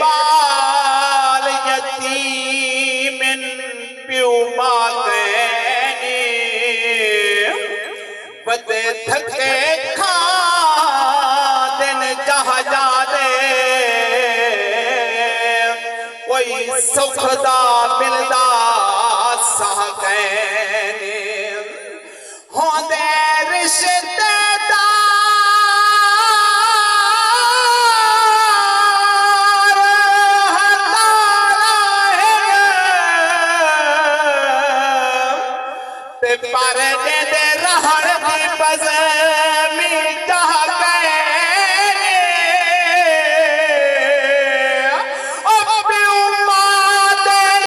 बाल यतीमिन प्यू मांगने बदे थके खा दिन जहा जा दे कोई सुखदा मिलदा सह कहने होंदे रिश्तेदार हतारा ते पर दे रहण दी बज़